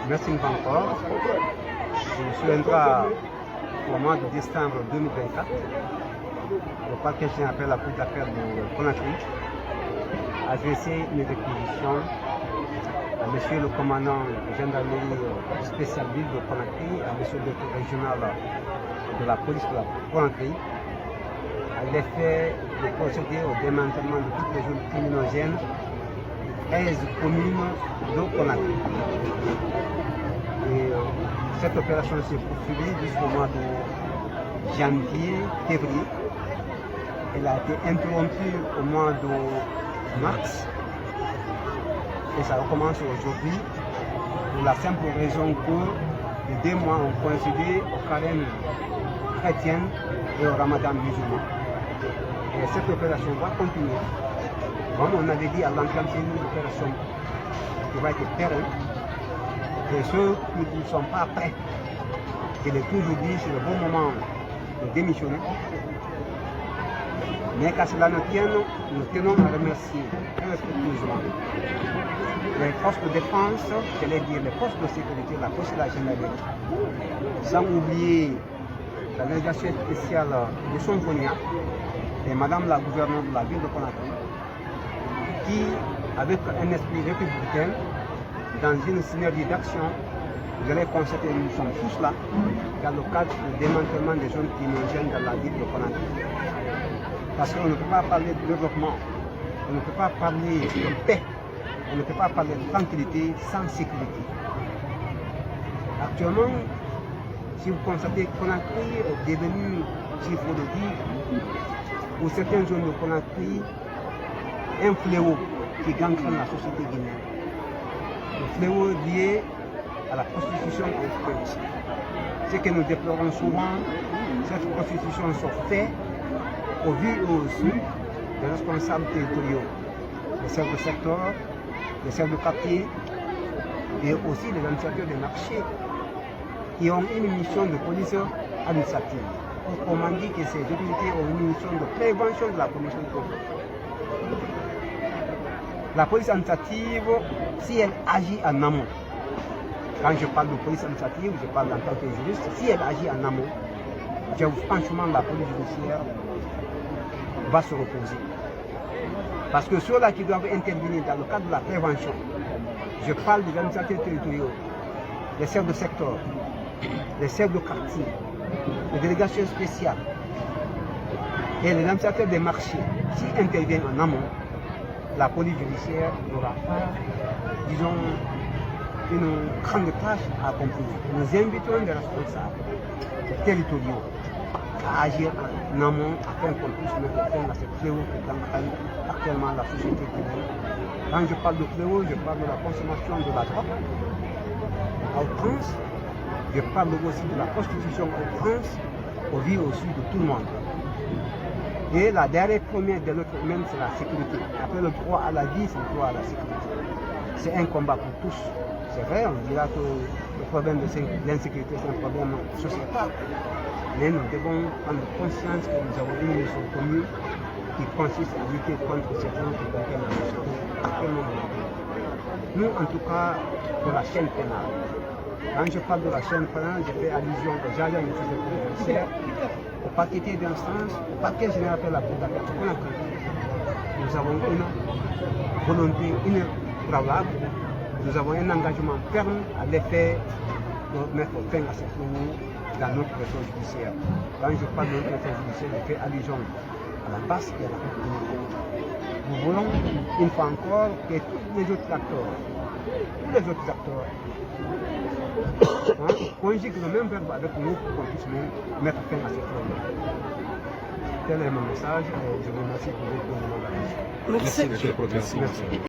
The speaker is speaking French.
merci encore. Je me souviendrai au mois de décembre 2024, le parquet général appelle la Cour d'appel de Conakry a adressé une réquisition à monsieur le commandant de gendarmerie spéciale ville de Conakry, à monsieur le directeur régional de la police de la Conakry, à l'effet de procéder au démantèlement de toutes les zones criminogènes 13 communes de Conakry. Et cette opération s'est poursuivie jusqu'au mois de janvier, février. Elle a été interrompue au mois de mars et ça recommence aujourd'hui pour la simple raison que les 2 mois ont coïncidé au carême chrétien et au ramadan musulman. Et cette opération va continuer. Comme on avait dit à l'entame, c'est une opération qui va être pérenne. Et ceux qui ne sont pas prêts, qui les toujours dit, c'est le bon moment de démissionner. Mais qu'à cela ne tienne, nous tenons à remercier très respectueusement les forces de défense, j'allais dire les forces de sécurité, la police et la gendarmerie, sans oublier la délégation spéciale de Sonfonia et madame la gouverneure de la ville de Conakry, qui, avec un esprit républicain, dans une synergie d'action, vous allez constater que nous sommes tous là, dans le cadre du démantèlement des zones criminogènes dans la ville de Conakry. Parce qu'on ne peut pas parler de développement, on ne peut pas parler de paix, on ne peut pas parler de tranquillité sans sécurité. Actuellement, si vous constatez que Conakry est devenu, s'il faut le dire, pour certaines zones de Conakry, un fléau qui gangrène la société guinéenne. Le fléau lié à la prostitution express. Ce que nous déplorons souvent, cette prostitution se fait au vu et au su des responsables territoriaux, les chefs de secteur, les chefs de quartier et aussi les administrateurs des marchés qui ont une mission de police administrative. Autrement dit que ces autorités ont une mission de prévention de la commission de conflit. La police administrative, si elle agit en amont, quand je parle de police administrative, je parle en tant que juriste, si elle agit en amont, franchement la police judiciaire va se reposer. Parce que ceux-là qui doivent intervenir dans le cadre de la prévention, je parle des administrateurs territoriaux, les chefs de secteur, les chefs de quartier, les délégations spéciales et les administrateurs des marchés, s'ils interviennent en amont, la police judiciaire n'aura pas, disons, une grande tâche à accomplir. Nous invitons les responsables territoriaux à agir en amont afin qu'on puisse mettre fin à ce fléau qui gangrène actuellement la société guinéenne. Quand je parle de fléau, je parle de la consommation de la drogue à outrance, je parle aussi de la prostitution à outrance, au vu aussi de tout le monde. Et la dernière première de notre humaine, c'est la sécurité. Après le droit à la vie, c'est le droit à la sécurité. C'est un combat pour tous. C'est vrai, on dira que le problème de l'insécurité, c'est un problème sociétal. Mais nous devons prendre conscience que nous avons une mission commune qui consiste à lutter contre ces gens qui contiennent la société actuellement. Nous, en tout cas, pour la chaîne pénale. Quand je parle de la chaîne pénale, je fais allusion aux agents de sécurité judiciaire, au parquet d'instance, au parquet général de la Cour d'appel de Conakry. Nous avons une volonté inébranlable, nous avons un engagement ferme à l'effet de mettre fin à cette fléau dans notre réseau judiciaire. Quand je parle de notre réseau judiciaire, je fais allusion à la base et à la communauté. Nous voulons, une fois encore, que tous les autres acteurs conjuguent le même verbe avec nous pour qu'on puisse mettre fin à cette fléau. Tel est mon message et je vous remercie pour votre attention. Merci, monsieur le procureur. Merci.